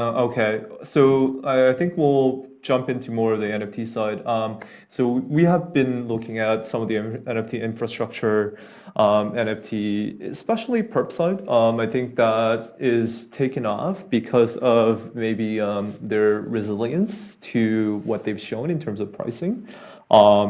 Okay, so I think we'll jump into more of the NFT side. So we have been looking at some of the NFT infrastructure, NFT, especially perp side. I think that is taken off because of maybe their resilience to what they've shown in terms of pricing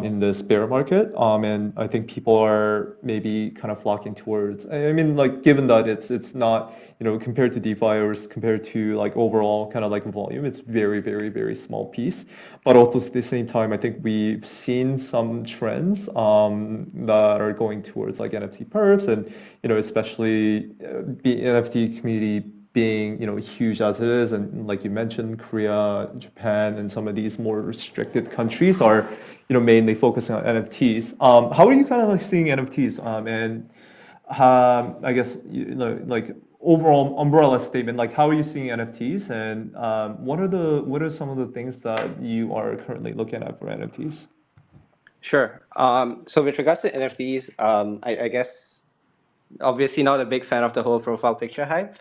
in this bear market. And I think people are maybe kind of flocking towards. I mean, like given that it's not, compared to DeFi or compared to like overall kind of like volume, it's very, very, very small piece. But also at the same time, I think we've seen some trends that are going towards like NFT perps and, especially the NFT community being huge as it is, and like you mentioned, Korea, Japan, and some of these more restricted countries are mainly focusing on NFTs. How are you kind of like seeing NFTs, and I guess like overall umbrella statement, like how are you seeing NFTs, and what are some of the things that you are currently looking at for NFTs? Sure. So with regards to NFTs, I guess obviously not a big fan of the whole profile picture hype.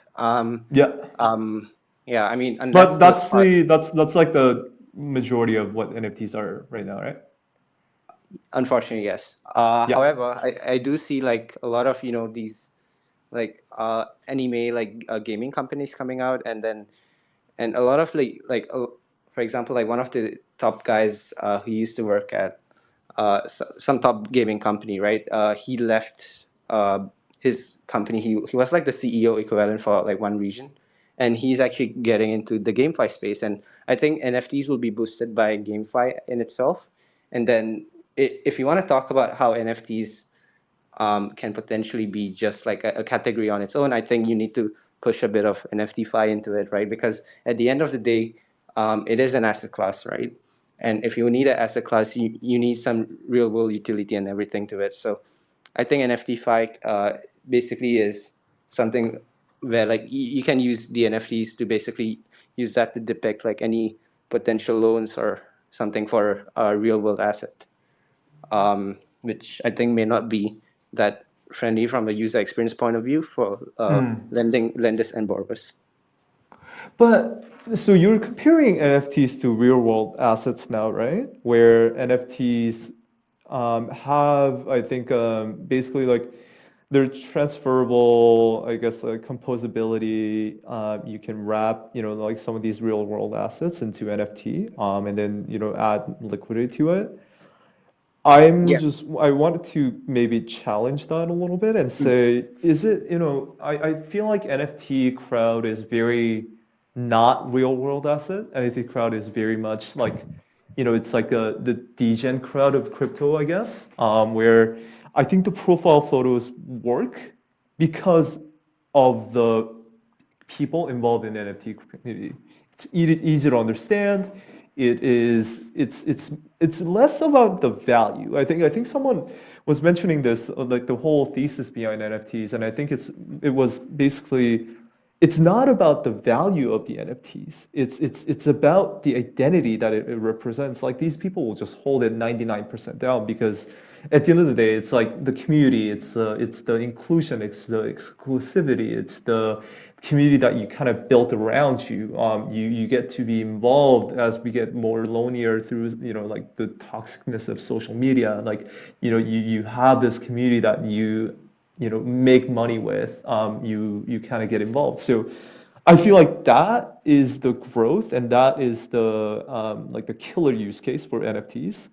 Yeah, Um, yeah, I mean, but unless you're that's smart. the that's like the majority of what NFTs are right now, right? Unfortunately, yes. Yeah. However, I do see like a lot of these like anime like gaming companies coming out, and a lot of for example, like one of the top guys who used to work at some top gaming company, right? He left his company. He was like the CEO equivalent for like one region, and he's actually getting into the GameFi space. And I think NFTs will be boosted by GameFi in itself. And then if you want to talk about how NFTs can potentially be just like a category on its own, I think you need to push a bit of NFTFi into it, right? Because at the end of the day, it is an asset class, right? And if you need an asset class, you need some real world utility and everything to it. So I think NFTFi basically is something where like you can use the NFTs to basically use that to depict like any potential loans or something for a real world asset, which I think may not be that friendly from a user experience point of view for lenders and borrowers. But so you're comparing NFTs to real world assets now, right? Where NFTs have, I think, basically like they're transferable, I guess, composability. You can wrap, like some of these real world assets into NFT, and then, add liquidity to it. Yeah. I wanted to maybe challenge that a little bit and say, is it, I feel like NFT crowd is very not real world asset. NFT crowd is very much like, it's like the degen crowd of crypto, I guess, where I think the profile photos work because of the people involved in the NFT community. It's easy to understand. It's less about the value. I think someone was mentioning this, like the whole thesis behind NFTs, and I think it was basically it's not about the value of the NFTs. It's about the identity that it represents. Like these people will just hold it 99% down because at the end of the day, it's like the community, it's the inclusion, it's the exclusivity, it's the community that you kind of built around you. You get to be involved as we get more lonelier through like the toxicness of social media. Like you have this community that you make money with. You kind of get involved. So I feel like that is the growth and that is the like the killer use case for NFTs.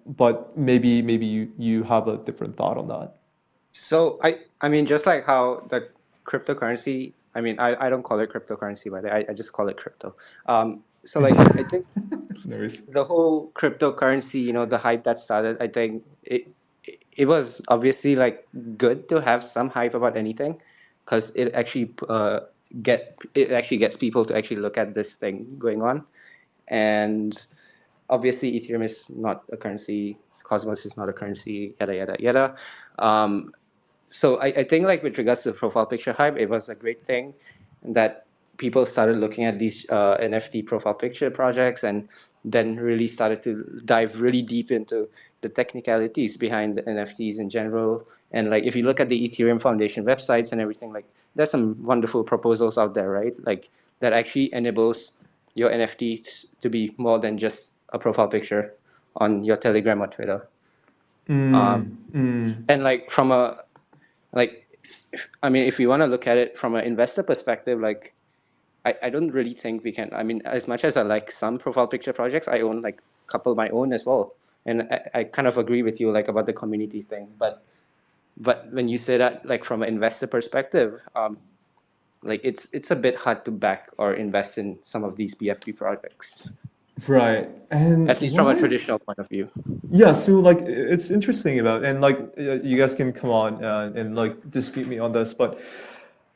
But maybe you have a different thought on that. So I mean, just like how the cryptocurrency, I mean, I don't call it cryptocurrency, but I just call it crypto. So like I think No worries. the whole cryptocurrency, the hype that started, I think it was obviously like good to have some hype about anything, because it actually gets people to actually look at this thing going on. And obviously Ethereum is not a currency, Cosmos is not a currency, yada yada yada. um, so I think like with regards to the profile picture hype, it was a great thing that people started looking at these NFT profile picture projects, and then really started to dive really deep into the technicalities behind the NFTs in general. And like if you look at the Ethereum Foundation websites and everything, like there's some wonderful proposals out there, right? Like that actually enables your NFTs to be more than just a profile picture on your Telegram or Twitter. Mm, mm. And like from a like I mean, if we want to look at it from an investor perspective, like I don't really think we can. I mean, as much as I like some profile picture projects, I own like a couple of my own as well. And I kind of agree with you like about the community thing. But when you say that like from an investor perspective, like it's a bit hard to back or invest in some of these BFP projects, Right. And at least what from a I traditional point of view. Yeah, so like it's interesting about and like you guys can come on and like dispute me on this, but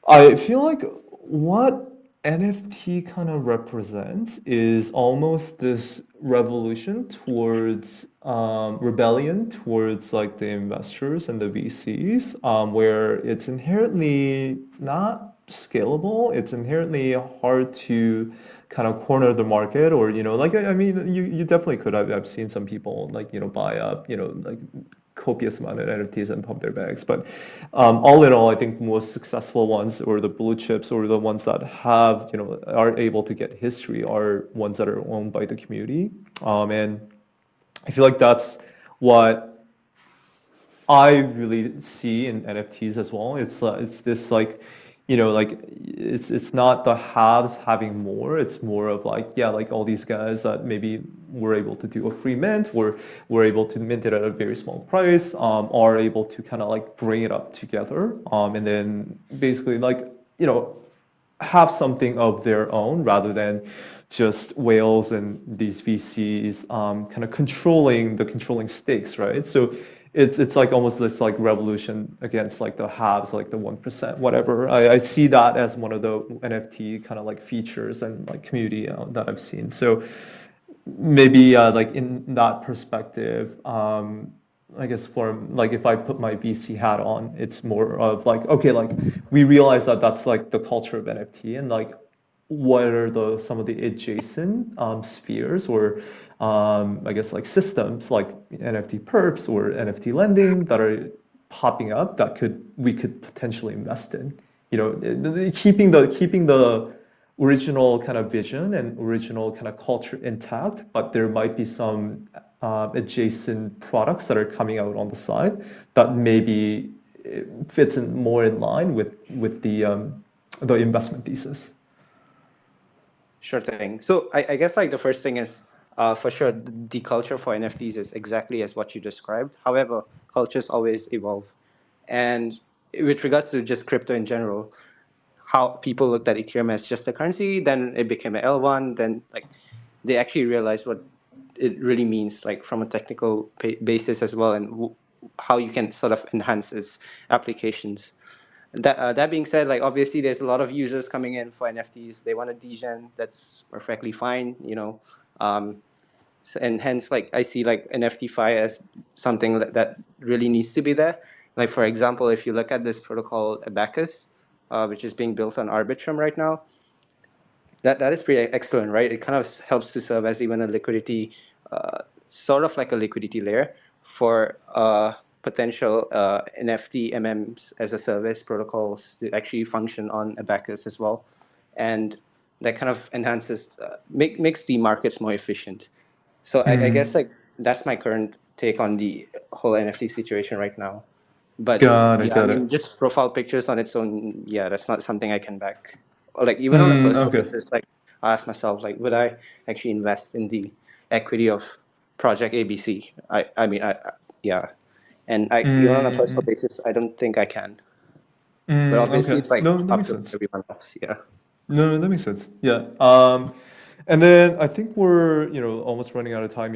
I feel like what NFT kind of represents is almost this revolution towards rebellion towards like the investors and the VCs, where it's inherently not scalable. It's inherently hard to kind of corner the market, or like I mean, you definitely could. I've seen some people like buy up like copious amount of NFTs and pump their bags. But all in all, I think most successful ones, or the blue chips, or the ones that have, are able to get history, are ones that are owned by the community. And I feel like that's what I really see in NFTs as well. It's this like, like it's not the haves having more. It's more of like, yeah, like all these guys that maybe were able to do a free mint, were able to mint it at a very small price, are able to kind of like bring it up together, and then basically like, have something of their own rather than just whales and these VCs kind of controlling the controlling stakes, right? So it's like almost this like revolution against like the haves, like the 1%, whatever. I see that as one of the NFT kind of like features and like community that I've seen. So maybe like in that perspective, I guess for like if I put my VC hat on, it's more of like, okay, like we realize that that's like the culture of NFT, and like what are the some of the adjacent spheres, or I guess like systems like NFT perps or NFT lending that are popping up that we could potentially invest in. Keeping the original kind of vision and original kind of culture intact, but there might be some adjacent products that are coming out on the side that maybe fits in more in line with the investment thesis. Sure thing. So I guess like the first thing is for sure the culture for NFTs is exactly as what you described. However, cultures always evolve. And with regards to just crypto in general, how people looked at Ethereum as just a currency, then it became a L1, then like they actually realized what it really means, like from a technical basis as well, and how you can sort of enhance its applications. That being said, like obviously there's a lot of users coming in for NFTs. They want a degen. That's perfectly fine, and hence like I see like NFTFi as something that really needs to be there. Like for example, if you look at this protocol Abacus, which is being built on Arbitrum right now, that is pretty excellent, right? It kind of helps to serve as even a liquidity, sort of like a liquidity layer for potential NFT MMs as a service protocols to actually function on Abacus as well, and that kind of enhances, makes the markets more efficient. So I guess Mm, like that's my current take on the whole NFT situation right now. But got it, yeah, I got mean, it. just profile pictures on its own, yeah, that's not something I can back. Or like even on a personal Okay. basis, like I ask myself, like, would I actually invest in the equity of Project ABC? I mean, yeah, and I even on a personal Mm, basis, I don't think I can. But obviously, okay. it's like No, that up makes to sense. everyone else. Yeah. No, that makes sense. Yeah. And then I think we're, almost running out of time here.